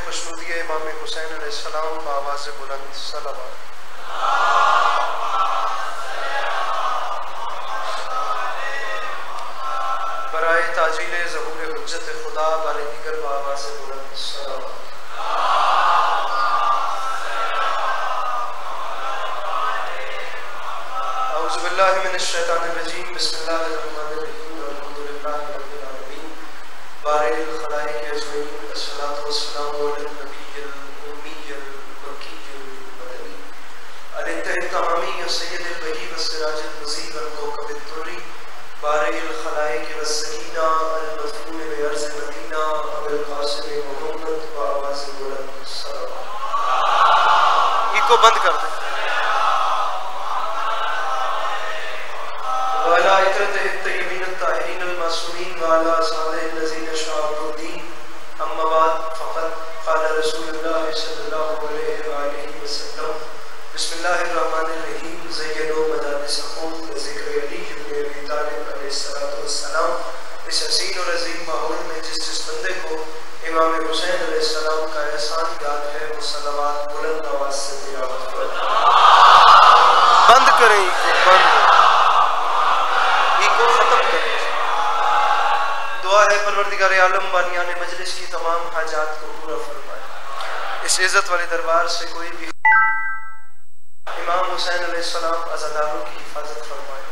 खुशनुदी इमाम हुसैन अलैहिस्सलाम बावाज़ बुलंद सलावत। बराए ताजील ज़हूर हुज्जत खुदा बारे दीगर बावाज़ बुलंद सलावत। औज़ु बिल्लाहि मिनश शैतानिर रजीम, बिस्मिल्लाहिर रहमानिर रहीम, अल्हम्दुलिल्लाहि रब्बिल आलमीन, बारिल खलाइक अजमईन, अस्सलातु वस्सलामु अला नबिय्यिल उम्मिय्यिल मक्किय्यिल मदनी अल-इत्तिहामी सय्यिदिल बही वस्सिराजिल मुज़ीब अल-कौकबित तुर्री बारिल खलाइक वस्सकीना अल-मज़मून बिअर्ज़ मदीना अबुल क़ासिम मुहम्मद बावाज़ बुलंद सलावत। इको बंद कर दे। वाला इतरत तय्यबीन ताहिरीन अल-मासूमीन वाला सालिह लज़ीन शाअरुद्दीन अम्मा बाद फ़क़द क़ाला रसूलुल्लाह सल्लल्लाहु अलैहि वसल्लम बिस्मिल्लाहिर रहमानिर रहीम ज़य्यनु मदारिसकुम ज़िक्र अली इब्न अबी तालिब अलैहिस्सलातु वस्सलाम। इस हसीन और अज़ीम माहौल में जिस बंदे को इमाम हुसैन अलैहिस्सलाम का एहसान याद है वो सलावत बुलंद आवाज़ से तिलावत करें। बंद करें, बंद को खत्म करें। दुआ है परवरदिगार आलम बानियान मजलिस की तमाम हाजात को पूरा फरमाए। इस इज्जत वाले दरबार से कोई भी इमाम हुसैन अलैहिस्सलाम अज़ादारों की हिफाजत फरमाए।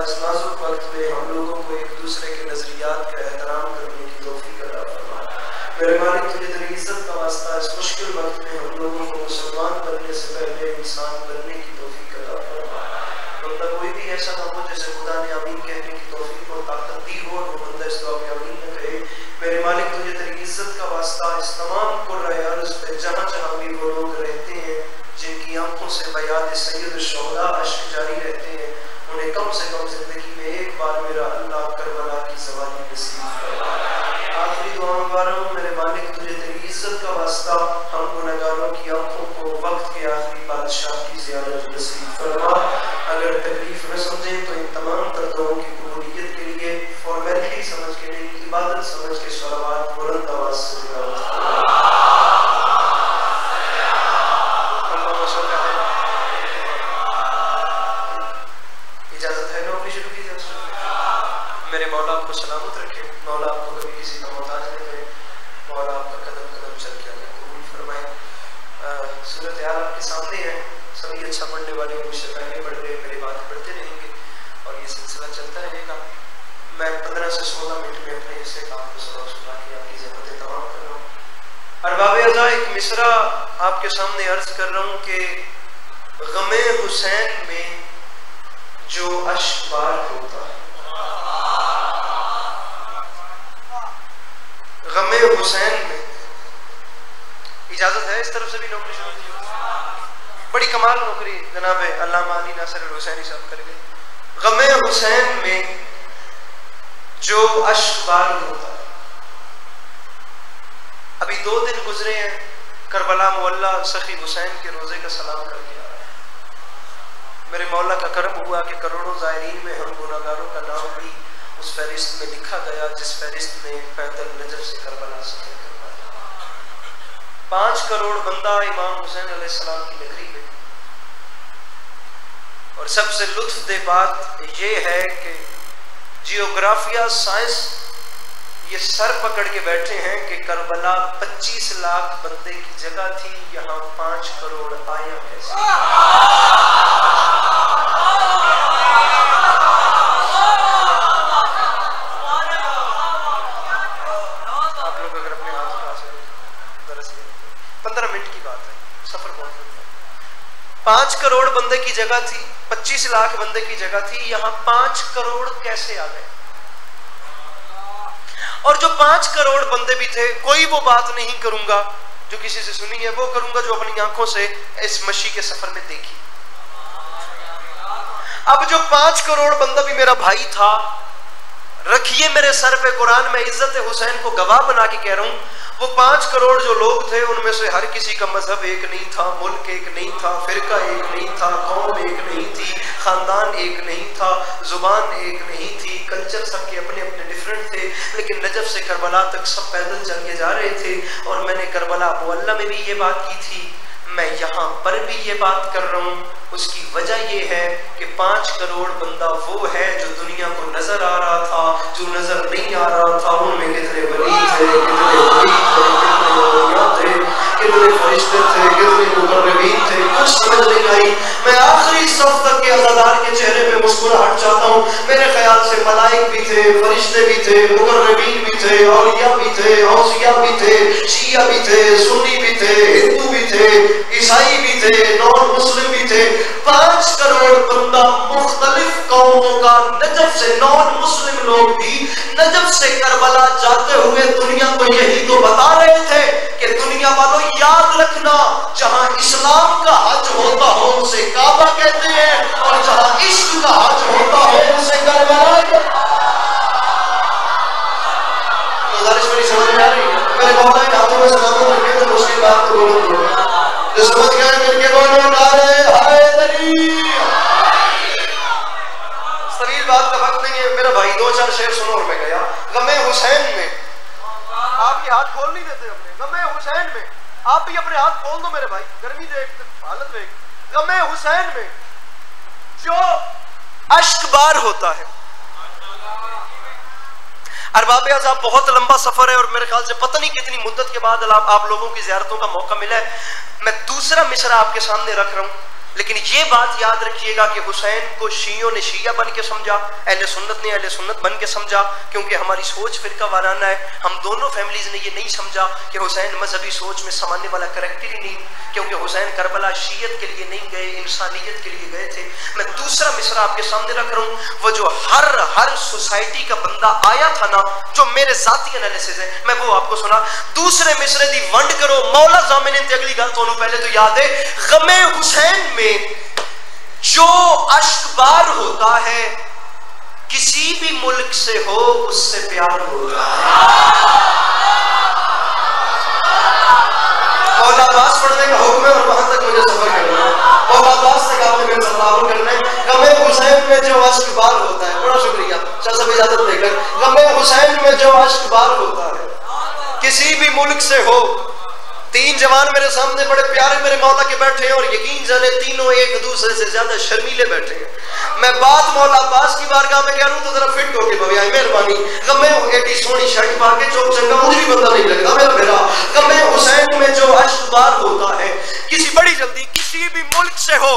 इस नाजुक वक्त में हम लोगों को एक दूसरे के नजरियात का एहतराम करने की तौफीक अता फरमा। मेरे मालिक तुझे तेरी इज्जत का वास्ता इस मुश्किल वक्त में हम लोगों को मुसलमान बनने से पहले इंसान बनने की तौफीक अता फरमा। बंदा कोई भी ऐसा ना हो जिसे खुदा ने आमीन कहने की तौफीक और ताकत दी हो और वो बंदा इस दुआ में आमीन न कहे। मेरे मालिक तुझे तेरी इज्जत का वास्ता इस तमाम कुर्राए अर्ज़ पे जहाँ जहाँ भी वो लोग रहते हैं जिनकी आंखों से बयाद सैयद शुहदा अश्क जारी रहते हैं, उन्हें कम से कम जिंदगी में एक बार मेरा अल्लाह करबला की सवारी नसीब फरमा। आखिरी दुआ में बार हूँ मेरे मालिक तुझे तेरी इज्जत का वास्ता हम गुनहगारों की आंखों को वक्त के आखिरी बादशाह की ज़ियारत नसीब फरमा। अगर तकलीफ में समझें तो इन तमाम तर्जुमों की कबूलियत के लिए फॉर्मेलिटी समझ के नहीं, इबादत समझ के सलावत बुलंद आवाज़ से तिलावत फरमा। इजाजत है नौकरी शुरू की जा सकती। मेरे मौला आपको सलामत रखे, मौला आपको कभी किसी का मोहताज नहीं करे, मौला आपका कदम कदम चल के अल्लाह कबूल फरमाए। सूरत यार आपके सामने है, सभी अच्छा पढ़ने वाले मुझसे पहले पढ़ रहे, मेरी बात पढ़ते रहेंगे और ये सिलसिला चलता रहेगा। मैं 15 से 16 मिनट में अपने हिस्से काम को सुना के आपकी ज़रूरतें तमाम कर रहा हूँ। अरबाब अज़ा एक मिसरा आपके सामने अर्ज कर रहा हूँ कि गमे हुसैन में जो अश्बार होता है, गमे हुसैन में, इजाजत है इस तरफ से भी नौकरी शुरू की। बड़ी कमाल नौकरी जनाब अल्लामा अली नासिर हुसैनी साहब कर गए। गमे हुसैन में जो अश्बार होता है। अभी 2 दिन गुजरे हैं, करबला मुअल्ला सखी हुसैन के रोजे का सलाम कर दिया। मेरे मौला का करम हुआ कि करोड़ों ज़ायरीन में हम गुनाहगारों का नाम भी उस फहरिस्त में लिखा गया जिस फहरिस्त में पैदल नजफ से करबला सफर करवाया। 5 करोड़ बंदा इमाम हुसैन अलैहिस्सलाम की नगरी में। और सबसे लुत्फ दे बात ये है कि जियोग्राफिया साइंस ये सर पकड़ के बैठे हैं कि करबला 25 लाख बंदे की जगह थी, यहाँ 5 करोड़ आया कैसे? आप लोग अगर अपने हाथ उठा सके, दरअसल 15 मिनट की बात है, सफर बहुत लंबा है। 5 करोड़ बंदे की जगह थी, 25 लाख बंदे की जगह थी, यहाँ 5 करोड़ कैसे आ गए? और जो 5 करोड़ बंदे भी थे, कोई वो बात नहीं करूंगा जो किसी से सुनी है, वो करूंगा जो अपनी आंखों से इस मशी के सफर में देखी। अब जो 5 करोड़ बंदा भी मेरा भाई था, रखिए मेरे सर पे कुरान में इज्जत हुसैन को गवाह बना के कह रहा हूँ, वो 5 करोड़ जो लोग थे उनमें से हर किसी का मजहब एक नहीं था, मुल्क एक नहीं था, फिरका एक नहीं था, कौम एक नहीं थी, खानदान एक नहीं था, जुबान एक नहीं थी, कल्चर सबके अपने अपने डिफरेंट थे, लेकिन नजफ से करबला तक सब पैदल चल के जा रहे थे। और मैंने करबला मुअल्ला में भी ये बात की थी, मैं यहाँ पर भी ये बात कर रहा हूँ। उसकी वजह ये है कि 5 करोड़ बंदा वो है जो दुनिया को नजर आ रहा था, जो नजर नहीं आ रहा था। उनमें कितने वली थे, कितने वली थे, कितने औलिया थे, कितने फरिश्ते थे, कितने मुकर्रबीन थे, कुछ समझ नहीं आई। मैं आखिरी सफ तक के अज़ादार के चेहरे पे मुस्कुराहट चाहता हूँ। मेरे ख्याल से मलाइक भी थे, फरिश्ते भी थे, मुकर्रबीन भी थे, औलिया भी थे, औसिया भी थे, शिया भी थे, सुन्नी भी थे, हिंदू भी थे, ईसाई भी थे, नॉन मुस्लिम भी थे। 5 करोड़ बंदा मुख्तलिफ कौमों का, नजफ से नॉन मुस्लिम लोग भी नजफ से करबला जाते हुए दुनिया को यही तो बता रहे थे कि दुनिया वालों याद रखना, जहां इस्लाम का हज होता हो उसे काबा कहते हैं, और जहां इश्क का हज होता हो उसे करबला कहते हैं। समझ में आ रही है? मेरे मौला इन हाथों में सलामत रखे तो मुश्किल बात तो बोलो, जो समझ गए मिलके बोलो नारे हैदरी। तवील बात का वक्त नहीं है मेरा भाई, 2-4 शेर सुनो और मैं गया। गमे हुसैन में आपके हाथ खोल नहीं देते अपने, गमे हुसैन में आप भी अपने हाथ खोल दो मेरे भाई, गर्मी देख, हालत देख। गमे हुसैन में जो अश्कबार होता है, अरबाब अज़ाब बहुत लंबा सफर है और मेरे ख्याल से पता नहीं कितनी मुद्दत के बाद आप लोगों की ज़ियारतों का मौका मिला है। मैं दूसरा मिसरा आपके सामने रख रहा हूँ, लेकिन ये बात याद रखिएगा कि हुसैन को शियों ने शिया बन के समझा, अहले सुन्नत ने अहले सुन्नत बन के समझा, क्योंकि हमारी सोच फिरका वाराना है। हम दोनों फैमिलीज ने ये नहीं समझा कि हुसैन मजहबी सोच में समाने वाला करैक्टर ही नहीं, क्योंकि हुसैन करबला शीयत के लिए नहीं गए, इंसानियत के लिए गए थे। मैं दूसरा मिसरा आपके सामने रख रहा हूँ, वो जो हर सोसाइटी का बंदा आया था ना, जो मेरे जाती एनालिसिस है, मैं वो आपको सुना। दूसरे मिसरे दी वंड करो मौला ज़ामिन ते अगली गल तो पहले तो याद है, गमे हुसैन में जो अश्कबार होता है किसी भी मुल्क से हो उससे प्यार होता है। मौला अब्बास पढ़ने का हुक्म है और वहां तक मुझे सफर करना है। मौला अब्बास तक आपने मेरे सलाम करना है। गमे हुसैन में जो अश्कबार होता है, बड़ा शुक्रिया शाह साहब इजाजत देकर। गमे हुसैन में जो अश्कबार होता है किसी भी मुल्क से हो। 3 जवान मेरे सामने बड़े प्यारे मेरे मौला के बैठे हैं और यकीन जाने तीनों एक दूसरे से ज्यादा शर्मीले बैठे हैं। मैं बात मौला अब्बास की बारगाह में कह रहा हूं तो जरा फिट होके भैया मेहरबानी। गमे एडी सोनी शर्ट पा के चौक चंगा मुझे भी बंदा नहीं लगता मेरा मेरा। गमे हुसैन में जो अश्कबार होता है किसी बड़ी जल्दी किसी भी मुल्क से हो,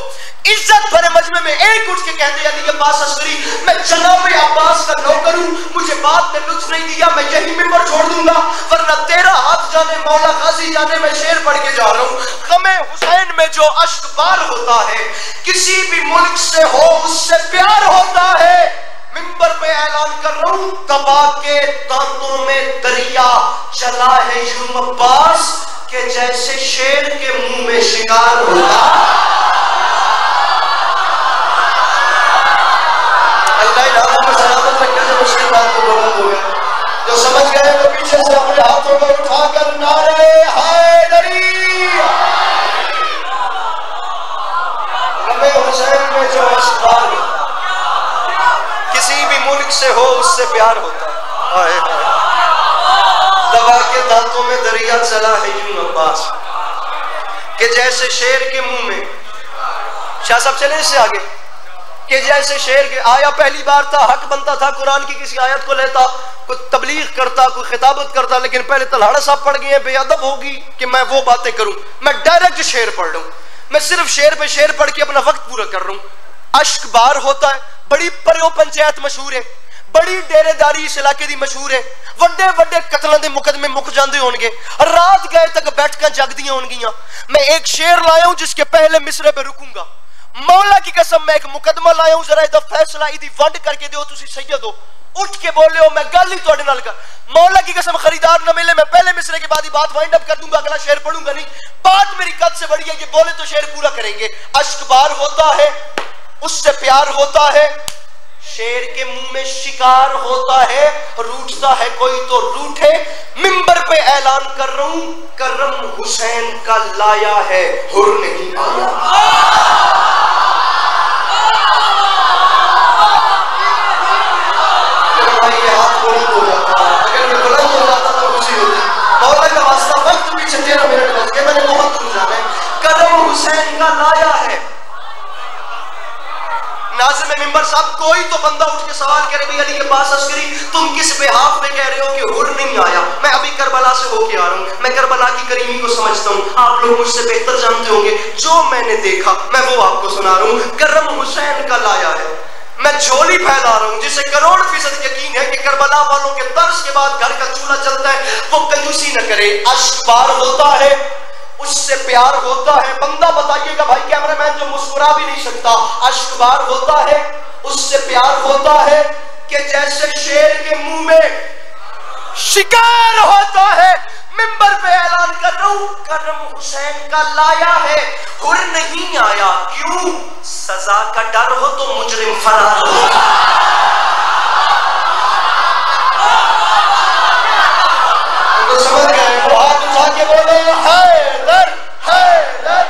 इज्जत भरे मजमे में एक उठ के कहते अली अब्बास अस्करी मैं जनाब अब्बास का नौकर हूं, मुझे बात में लुत्फ नहीं दिया मैं यही मिंबर छोड़ दूंगा, वरना तेरा हाथ जाने मौला गाजी जाने मैं शेर पढ़ के जा रहा हूं। गमे हुसैन में जो अश्कबार होता है किसी भी मुल्क से हो उससे प्यार होता है। मिंबर पे ऐलान कर रहा हूं, दबा के दांतों में दरिया चला है यूं अब्बास के जैसे शेर के मुंह में शिकार होता। मुश्किल बात तो बहुत हो गया। जो समझ गए वो पीछे से अपने हाथों को उठाकर नारे हैदरी। गमे हुसैन में जो अश्कबार किसी भी मुल्क से हो उससे प्यार होता है। दबा के दांतों में दरिया चला है यूं अब्बास के जैसे शेर के मुंह में। शाह साहब चले इससे आगे कि जैसे शेर के आया पहली बार था, हक बनता था कुरान की किसी आयत को लेता, कोई तबलीग करता, कोई खिताबत करता, लेकिन पहले तलहाड़ा साहब पढ़ गए, बेअदब होगी कि मैं वो बातें करूं। मैं डायरेक्ट शेर पढ़ रहा हूं, मैं सिर्फ शेर पे शेर पढ़ के अपना वक्त पूरा कर रहा हूं। अश्कबार होता है, बड़ी परियो पंचायत मशहूर है, बड़ी डेरेदारी इस इलाके की मशहूर है, वड्डे वड्डे कतलों के मुकदमे मुक जाते होंगे, रात गए तक बैठक जगदियां होंगियां। मैं एक शेर लाया हूं जिसके पहले मिसरे पे रुकूंगा। मौला की कसम मैं एक मुकदमा लाया हूं, जरा इदा फैसला इदी वंड करके दो, तुसी सैयद हो, उठ के बोले हो, मैं गल ही तुहाडे नाल कर। मौला की कसम खरीदार न मिले, मैं पहले मिसरे के बाद ही बात वाइंड अप कर दूंगा, अगला शेर पढ़ूंगा नहीं। बात मेरी कद से बड़ी है, ये बोले तो शेर पूरा करेंगे। अश्कबार होता है उससे प्यार होता है, शेर के मुंह में शिकार होता है, रूठता है कोई तो रूठे। मिंबर पे ऐलान कर रहा हूं, करम हुसैन का लाया है, हुर नहीं आया। भाई ये हाथ बुलंद हो जाता, अगर मैं बुलंद हो जाता तो खुशी होती। मौला का वास्ता, वक्त पीछे 13 मिनट बच गए, मैंने बहुत दूर जाना है। करम हुसैन का लाया है। नाज़िम मिंबर साहब, कोई तो बंदा उठ के सवाल करे, भाई अली के पास अस्करी, तुम किस बेहाफ में कह रहे हो कि हुर नहीं आया? मैं अभी करबला से होके आ रहा हूँ, मैं करबला की करीमी को समझता हूँ, आप लोग मुझसे बेहतर जानते होंगे। जो मैंने देखा मैं वो आपको सुना रहा हूँ। करम हुसैन का लाया है। मैं झोली फैला रहा हूँ, जिसे करोड़ फीसद यकीन है कि करबला वालों के तर्स के बाद घर का चूल्हा चलता है, वो कंजूसी न करे। अश्क बार होता है, उससे प्यार होता है। बंदा बताइएगा भाई कैमरामैन जो मुस्कुरा भी नहीं सकता, अश्क बार होता है, उससे प्यार होता है कि जैसे शेर के मुंह में शिकार होता है। मिंबर पे ऐलान कर रहा हूं, करम हुसैन का लाया है, हुर नहीं आया। क्यों? सजा का डर हो तो मुजरिम फरार हो। तो समझ गए, तो हाथ उठा के बोले हैदर हैदर।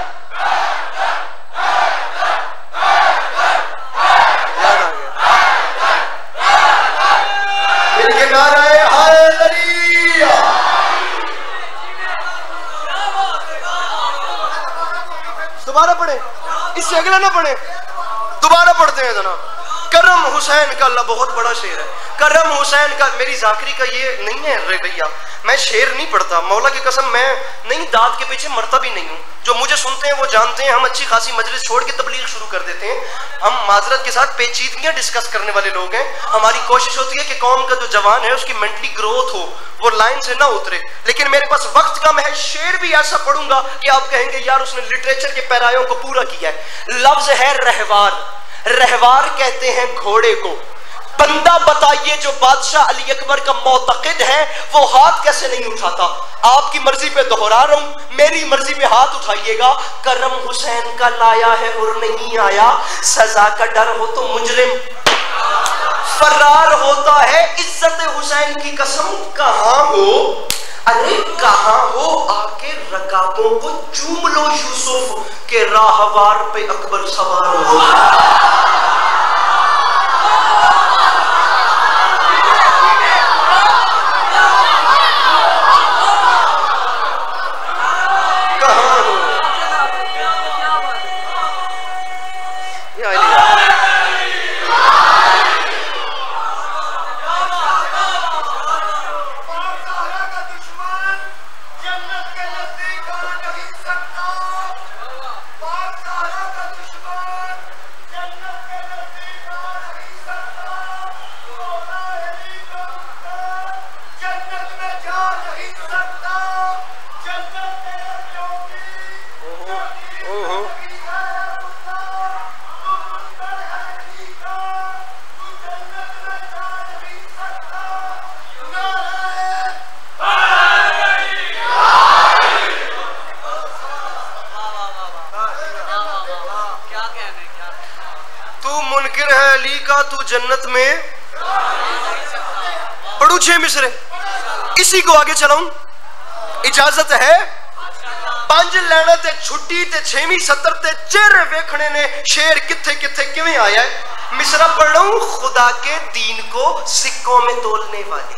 मिलके नाराए हैदरिया। दोबारा पढ़े, इससे अगला ना पढ़े, दोबारा पढ़ते हैं जनाब। करम हुसैन का अल्लाह बहुत बड़ा शेर है। करम हुसैन का, मेरी जाकरी का ये नहीं है रवैया, मैं शेर नहीं पढ़ता, मौला की कसम मैं नहीं, दांत के पीछे मरता भी नहीं हूँ। जो मुझे सुनते हैं वो जानते हैं, हम अच्छी खासी मजलिस छोड़ के तबलीग शुरू कर देते हैं। हम माजरत के साथ पेचीदगियां डिस्कस करने वाले लोग हैं। हमारी कोशिश होती है कि कौम का जो जवान है उसकी मेंटली ग्रोथ हो, वो लाइन से ना उतरे। लेकिन मेरे पास वक्त कम है, शेर भी ऐसा पढ़ूंगा कि आप कहेंगे यार उसने लिटरेचर के पैरायों को पूरा किया है। लफ्ज है रहवार। रहवार कहते हैं घोड़े को। बंदा बताइए जो बादशाह अली अकबर का मोतक़िद है वो हाथ कैसे नहीं उठाता? आपकी मर्जी पे दोहरा रहा हूं, मेरी मर्जी पे हाथ उठाइएगा। करम हुसैन का लाया है और नहीं आया, सजा का डर हो तो मुजरिम फरार होता है। इज्जत हुसैन की कसम कहां हो, अरे कहां हो, आके रकाबों को चूम लो यूसुफ के राहवार पे अकबर सवार हो। तू जन्नत में पढ़ू 6 मिसरे, इसी को आगे चलाऊं, इजाजत है। 5 लैना ते छुट्टी ते 6वीं 70 ते चेहरे वेखने ने शेर किथे किथे किवें आया है। मिसरा पढ़ूं, खुदा के दीन को सिक्कों में तोलने वाले।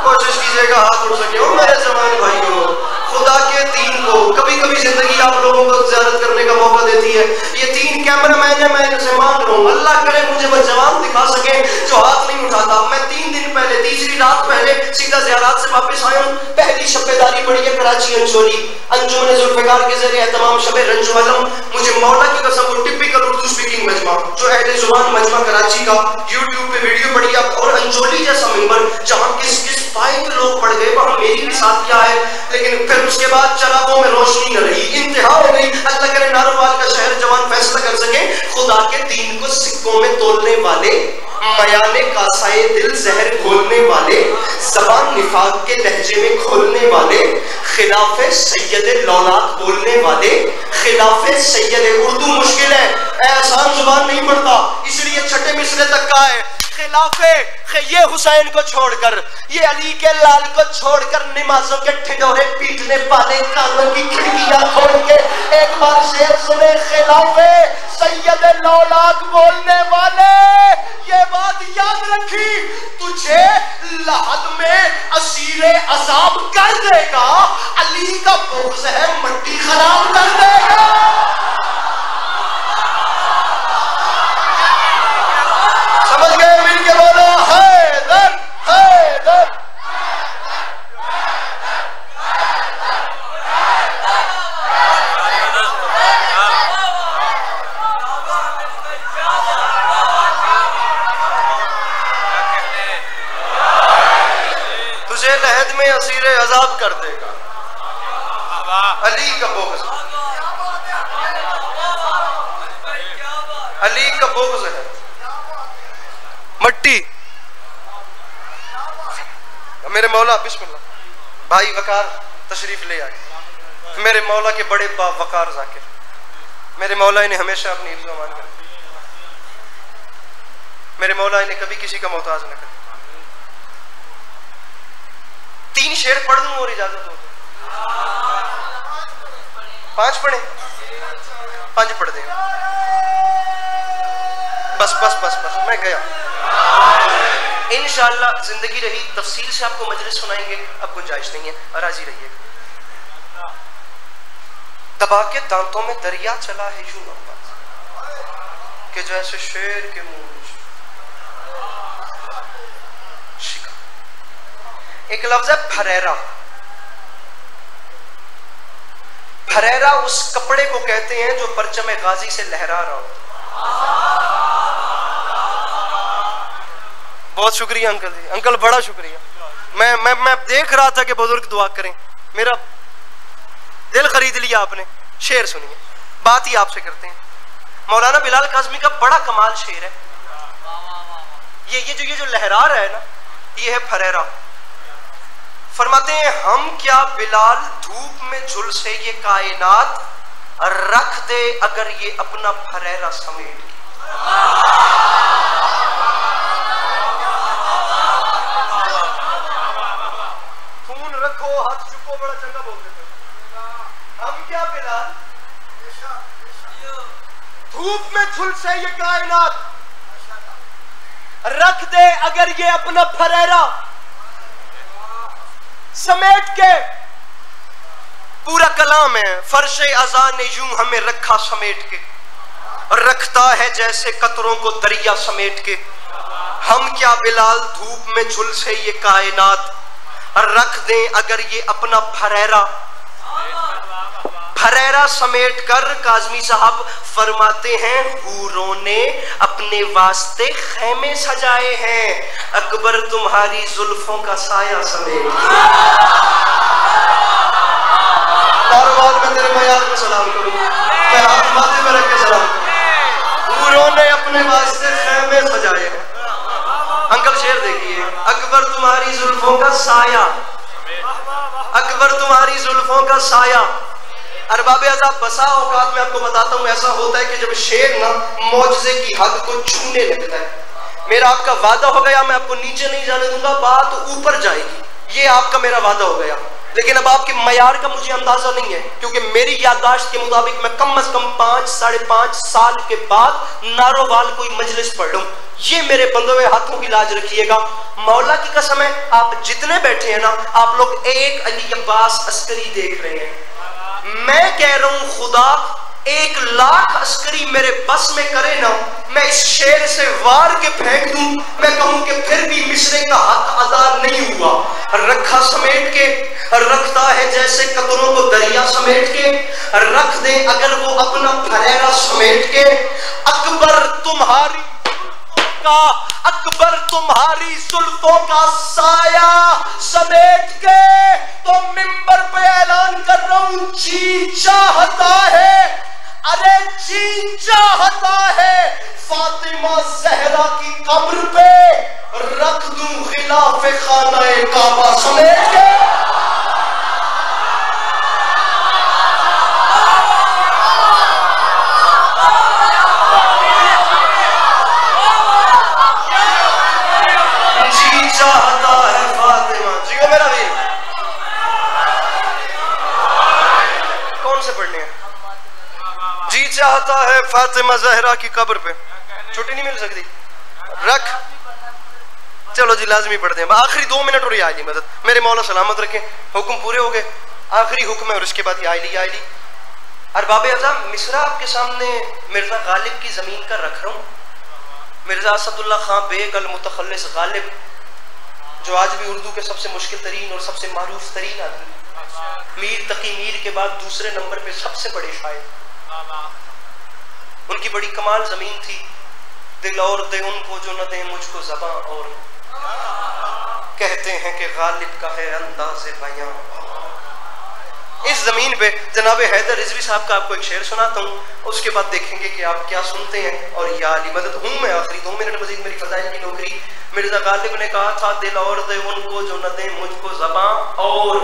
कोशिश कीजिएगा हाथ उठ सके हो मेरे जवान भाइयों। खुदा के दीन को, कभी कभी जिंदगी आप लोगों को ज़ियारत करने का मौका देती है। ये 3 कैमरामैन है, मैं इनसे मांग रहा हूँ, अल्लाह करे मुझे वो जवान दिखा सके जो हाथ नहीं उठाता। मैं 3 दिन पहले, तीसरी रात पहले सीधा ज़ियारत से वापस आया हूँ। पहली शब्बेदारी पड़ी है कराची अंजोली, अंजुमन जुल्फ़िकार के जरिए तमाम शबे रंजो अलम। मुझे मौला की कसम वो टिपिकल उर्दू स्पीकिंग मजमा, जो अहले जुबान मजमा कराची का, यूट्यूब पे वीडियो पड़ी है। और अंजोली जैसा मिंबर जहाँ किस किस पाए के लोग पड़ गए, वहाँ मेरी भी साथ क्या है। लेकिन फिर उसके बाद चरागों में रोशनी न रही, इंतहा हो गई। अल्लाह करे नारोवाल का शहर जवान फैसला कर सके। खुदा के दीन को सिक्कों में तोलने वाले, मयाने कासाए दिल जहर घोलने वाले, ज़बान निफाक के लहजे में खोलने वाले, खिलाफे सैयद लौलाद बोलने वाले, खिलाफे सैयद। उर्दू मुश्किल है, आसान जुबान नहीं पढ़ता, इसलिए छठे मिसरे तक का है। खिलाफे ये हुसैन को छोड़कर, ये अली के लाल को छोड़कर नमाजों के ठिठोरे पीटने वाले कानों की खिड़कियां खोल के एक बार शेर सुने। खिलाफे सैयद लौलाद बोलने वाले, ये बात याद रखी, तुझे लहद में असीरे अजाब कर देगा, अली का बुग़्ज़ है मट्टी खराब कर देगा। समझ गए? मिलके बोलो हैदर हैदर। तुझे लहद में असीरे अजाब कर देगा, अली का बुग़्ज़, अली का बुग़्ज़ है मट्टी। मेरे मौला बिस्मिल्लाह भाई वकार तशरीफ ले आए। मेरे मौला के बड़े वकार जाकिर, मेरे मौला इन्हें हमेशा अपनी हिफ्ज़ अमान करे, मेरे मौला इन्हें कभी किसी का मोहताज न करे। 3 शेर पढ़ दूं और इजाजत हो तो 5 पढ़े, 5 पढ़ दें बस बस बस बस, मैं गया। इंशाअल्लाह जिंदगी रही तफसील से आपको मजलिस सुनाएंगे, अब गुंजाइश नहीं है, राजी रहिएगा। दबा के दांतों में दरिया चला है यूं कि जैसे शेर के मुंह में शिकार। एक लफ्ज है फरेरा। फरेरा उस कपड़े को कहते हैं जो परचम गाजी से लहरा रहा हो। बहुत शुक्रिया अंकल जी, अंकल बड़ा शुक्रिया। मैं देख रहा था कि बुजुर्ग दुआ करें, मेरा दिल खरीद लिया आपने। शेर सुनिए, बात ही आपसे करते हैं। मौलाना बिलाल काज़मी का बड़ा कमाल शेर है। ये जो लहरा रहा है ना, ये है फरेरा। फरमाते हैं हम क्या बिलाल धूप में झुलसे ये कायनात रख दे अगर ये अपना फरेरा समेट के। खून रखो हाथ चुको, बड़ा चंगा बोल देते। हम क्या बिलाल धूप में झुलसे ये कायनात रख दे अगर ये अपना फरेरा समेट के। पूरा कलाम है, फर्शे अज़ा ने यूं हमें रखा समेट के, रखता है जैसे कतरों को दरिया समेट के। हम क्या बिलाल धूप में झुलसे ये कायनात रख दें अगर ये अपना फरेरा समेट कर। काज़मी साहब फरमाते हैं हूरों ने अपने वास्ते खैमे सजाए हैं, अकबर तुम्हारी जुल्फों का साया समेट के। मैं तेरे मयार में सलाम करूं, मैं हाथ माथे में रख के सलाम करूं। हूरों ने अपने वास्ते खैमे सजाए हैं। अंकल शेर देखिए, अकबर तुम्हारी जुल्फों का साया, अकबर तुम्हारी जुल्फों का साया। अरबाब अज़ाब बसा औकात में आपको बताता हूँ, ऐसा होता है कि जब शेर ना मौजज़े की हद को छूने लगता है। मेरा आपका वादा हो गया, मैं आपको नीचे नहीं जाने दूंगा, बात ऊपर जाएगी, ये आपका मेरा वादा हो गया। लेकिन अब आपके मयार का मुझे अंदाजा नहीं है, क्योंकि मेरी याददाश्त के मुताबिक मैं कम से कम 5 साढ़े 5 साल के बाद नारोवाल कोई मजलिस पढ़ लूं। ये मेरे बंदों में हाथों की लाज रखिएगा, मौला की कसम है। आप जितने बैठे हैं ना, आप लोग एक अली अब्बास अस्करी देख रहे हैं। मैं कह रहा हूं खुदा 1 लाख अस्करी मेरे बस में करे ना, मैं इस शेर से वार के फेंक दूं, मैं कहूं कि फिर भी मिसरे का हक अदा नहीं हुआ। रखा समेट के, रखता है जैसे कतरों को दरिया समेट के, रख दे अगर वो अपना फरेरा समेट के। अकबर तुम्हारी अकबर तुम्हारी जुल्फों का साया समेट के। तो मिंबर पे ऐलान कर रहा हूं, जी चाहता है, अरे जी चाहता है फातिमा ज़हरा की कब्र पे रख दूं खिलाफ खाना काबा मरतबा समेट के जी चाहता है फातिमा। जियो मेरा वीर, कौन से पढ़ने हैं? जी चाहता है फातिमा जहरा की कब्र पे, छुट्टी नहीं मिल सकती, रख। चलो जी लाजमी पढ़ते हैं, आखिरी 2 मिनट और या मदद, मेरे मौला सलामत रखें। हुक्म पूरे हो गए, आखिरी हुक्म है और उसके बाद या ली। अरबाब आज़म मिसरा आपके सामने मिर्जा गालिब की जमीन का रख रहा हूँ। मिर्जा असदुल्ला खां बेग अल मुतखल्लिस गालिब, जो आज भी उर्दू के सबसे मुश्किल तरीन और सबसे मारूफ तरीन आदमी, मीर तकी मीर के बाद दूसरे नंबर पे सबसे बड़े शायर। उनकी बड़ी कमाल जमीन थी। दिल और दे उनको जो न दे मुझको ज़बां, और कहते हैं कि गालिब का है अंदाज़े बयां। इस जमीन पे जनाब हैदर रिजवी साहब का आपको एक शेर सुनाता हूँ, उसके बाद देखेंगे कि आप क्या सुनते हैं। और या अली मदद हूँ मैं, आखिरी 2 मिनट मजीद मेरी फजाइल की नौकरी। मिर्जा गालिब ने कहा था दिल और दे उनको जो न दे मुझको ज़बां, और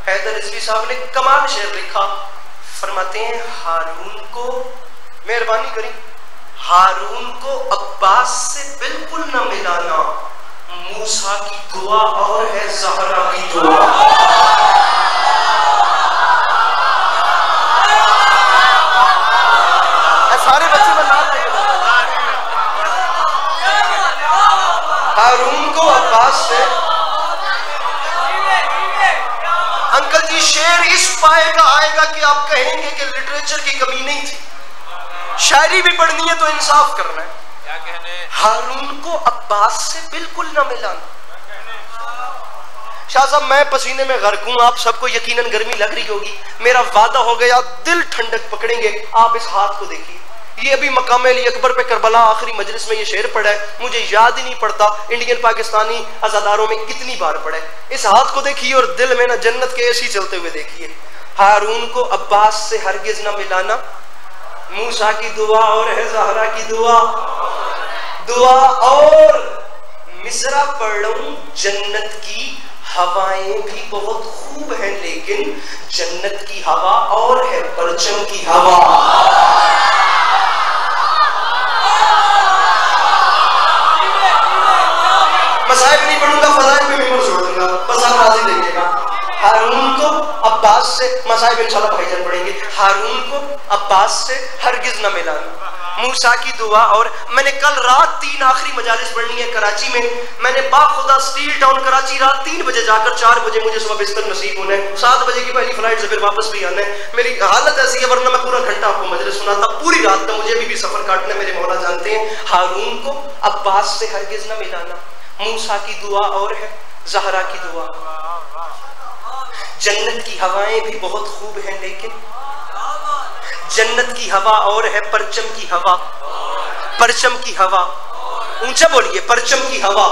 हैदर रिजवी साहब ने कमाल शेर लिखा। फरमाते हैं हारून को, मेहरबानी करी, हारून को अब्बास से बिल्कुल न मिलाना, मूसा की दुआ और है ज़हरा की दुआ। सारे बच्चे बना हारून को अब्बास से। अंकल जी शेर इस पाए का आएगा कि आप कहेंगे कि लिटरेचर की कमी नहीं थी, शायरी भी पढ़नी है तो इंसाफ करना है। क्या कहने? हारून को अब्बास से बिल्कुल न मिलाना। शाह साहब मैं पसीने में गर्क हूं, आप सबको यकीनन गर्मी लग रही होगी। मेरा वादा हो गया दिल ठंडक पकड़ेंगे। आप इस हाथ को देखिए, ये अभी मकाम अली अकबर पे करबला आखिरी मजलिस में ये शेर पढ़ा है, मुझे याद ही नहीं पड़ता इंडियन पाकिस्तानी अजादारों में कितनी बार पढ़ा है। इस हाथ को देखिए और दिल में ना जन्नत के ऐसी चलते हुए देखिए। हारून को अब्बास से हरगिज न मिलाना, मूसा की दुआ और है ज़हरा की दुआ। दुआ और मिसरा पढ़ लूं, जन्नत की हवाएं भी बहुत खूब हैं, लेकिन जन्नत की हवा और है परचम की हवा। मसाइब नहीं पढ़ूंगा, फजाइल पे मेमोर छोड़ दूंगा, बस आप राजी रहिएगा। हारून को अब्बास से, मसाइब इंशाल्लाह भाईजान पढ़ेंगे। हारून को अब्बास से हरगिज न मिलाना, मूसा की दुआ। और मैंने कल रात 3 आखिरी मजालिस पढ़नी है कराची में। मैंने बाखुदा स्टील टाउन कराची रात 3 बजे जाकर 4 बजे मुझे सुबह बिस्तर नसीब होना है, 7 बजे की पहली फ्लाइट से फिर वापस भी आना है। मेरी हालत ऐसी है, वरना मैं पूरा घंटा आपको मजलिस सुनाता, पूरी रात का मुझे भी सफर काटना, मेरे मौला जानते हैं। हारून को अब्बास से हरगिज न मिलाना, मूसा की दुआ और है ज़हरा की दुआ। जन्नत की हवाएं भी बहुत खूब हैं, लेकिन जन्नत की हवा और है परचम की हवा। परचम की हवा, ऊंचा बोलिए, परचम की हवा।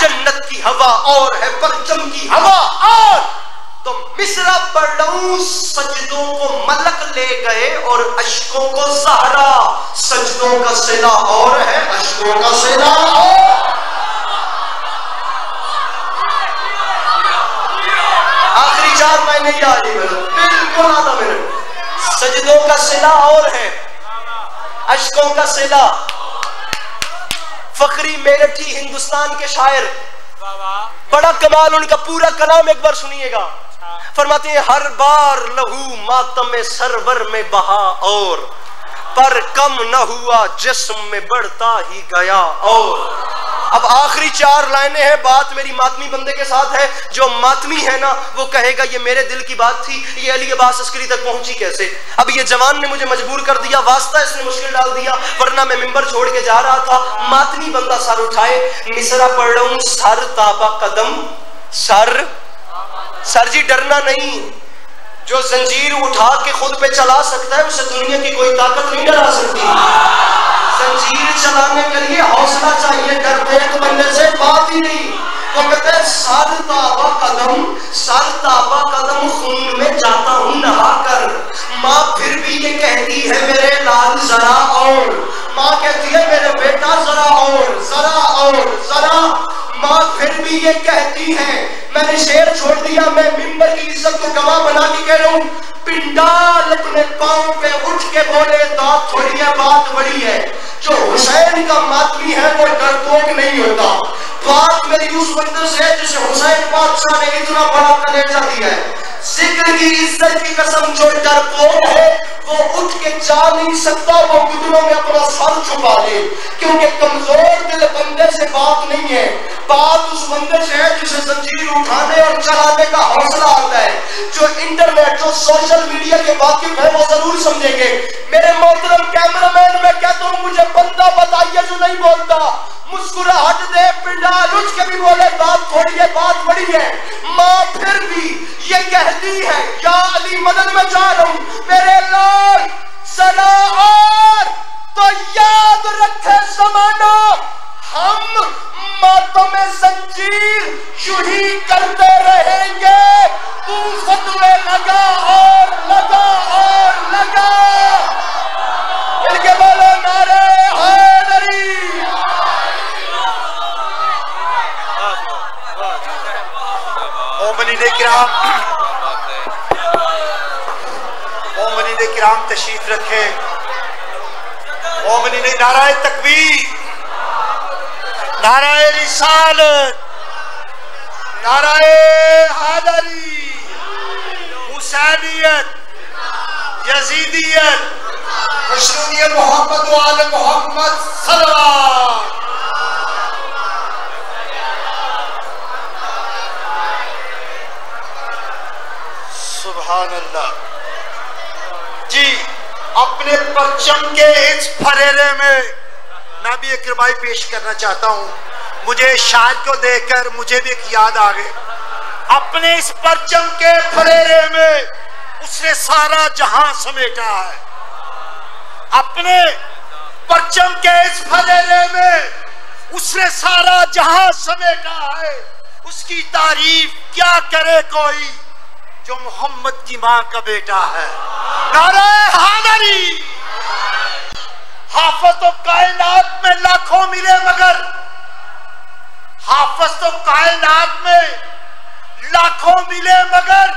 जन्नत की हवा और है परचम की हवा। और तो मिसरा पढ़ूं, सजदों को मलक ले गए और अश्कों को ज़हरा। सजदों का सिला और है अश्कों का सिला। आखिरी 4 महीने की आली बिल्कुल आधा मिनट। सजदों का सिला और है अश्कों का सिला। फखरी मेरठी हिंदुस्तान के शायर, बड़ा कमाल उनका पूरा कलाम एक बार सुनिएगा। फरमाते हैं हर बार लहू मातम में सरवर में बहा, और पर कम न हुआ जिस्म में बढ़ता ही गया। और अब आखिरी 4 लाइनें हैं, बात मेरी मातमी बंदे के साथ है। जो मातमी है ना वो कहेगा ये मेरे दिल की बात थी, ये अली अब्बास अस्करी तक पहुंची कैसे। अब ये जवान ने मुझे मजबूर कर दिया, वास्ता इसने मुश्किल डाल दिया, वरना मैं मिंबर छोड़ के जा रहा था। मातमी बंदा सर उठाए, मिसरा पढ़ रहा हूं, सर ताबा कदम। सर जी डरना नहीं, जो जंजीर उठा के खुद पे चला सकता है उसे दुनिया की कोई ताकत नहीं डरा सकती। जंजीर चलाने के लिए हौसला चाहिए, डरते हैं तो बंदे से बात ही नहीं। तो कहते हैं सर ताबा कदम खून में जाता हूं नहा कर। माँ फिर भी ये कहती है मेरे लाल जरा और, माँ कहती है मेरे बेटा जरा और, जरा और, जरा। माँ फिर भी ये कहती है, मैंने शेर छोड़ दिया, मैं मिंबर की इज्जत को गवाह बना के कह रहा हूँ, पिंडाल अपने पांव पे उठ के बोले दात थोड़ी है बात बड़ी है। जो हुसैन का मातमी है वो डरपोक नहीं होता। बात मेरी उस बंदे से है जिसे हुसैन बादशाह ने इतना बड़ा कलेजा दिया है। जिक्र की इज्जत की कसम, जो डरपोक है वो उठ के जा नहीं सकता, वो गुदरों में अपना सर छुपा ले, क्योंकि कमजोर दिल बंदे से बात नहीं है, बात उस बंदे से है जिसे जंजीर उठाने और चलाने का हौसला आता है। जो इंटरनेट, जो सोशल मीडिया के वाकिफ है वो जरूर समझेंगे। मेरे मोहतरम कैमरामैन, मैं कहता हूँ मुझे बंदा बताइए जो नहीं बोलता, मुस्कुराहट दे, पिंडाल उठ के भी बोले बात थोड़ी है बात बड़ी है। माँ फिर भी ये कहती है, या अली मदद में जा रहा हूं मेरे लाल सना, और तो याद रखे जमाना, हम मातों में जंजीर यूं ही करते रहेंगे, तू फतवे लगा और लगा और लगा। इनके बोलो नारे हैदरी। मोमिनीन किराम तशरीफ रखे। मोमिनीन नाराए तकबीर, नाराए रिसालत, नाराए हैदरी, हुसैनियत, यजीदियत, मशरूनियत, मोहम्मद व आले मोहम्मद सल्लल्लाहु। सुभान अल्लाह जी। अपने परचम के इस फरेरे में मैं भी एक रवाई पेश करना चाहता हूँ। मुझे शायर को देखकर मुझे भी एक याद आ गई। अपने इस परचम के फरेरे में उसने सारा जहां समेटा है। अपने परचम के इस फरेरे में उसने सारा जहां समेटा है। उसकी तारीफ क्या करे कोई जो मोहम्मद की मां का बेटा है। नारे हैदरी। हाफिज तो कायनात में लाखों मिले मगर, हाफिज तो कायनात में लाखों मिले मगर,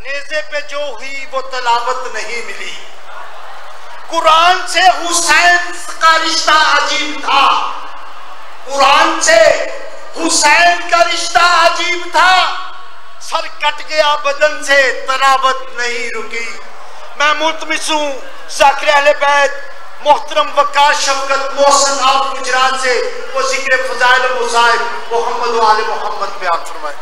नेज़े पे जो हुई वो तलावत नहीं मिली। कुरान से हुसैन का रिश्ता अजीब था, कुरान से हुसैन का रिश्ता अजीब था। सर कट गया बदन से, तलावत नहीं रुकी। मैं मुल्तमिस हूं ज़ाकिर अहले बैत मोहतरम वकार शफकत मोहसन आप गुजरात से, वो जिक्र फज़ाइल मुसाहिब मोहम्मद व आले मोहम्मद पे आप फरमाएं।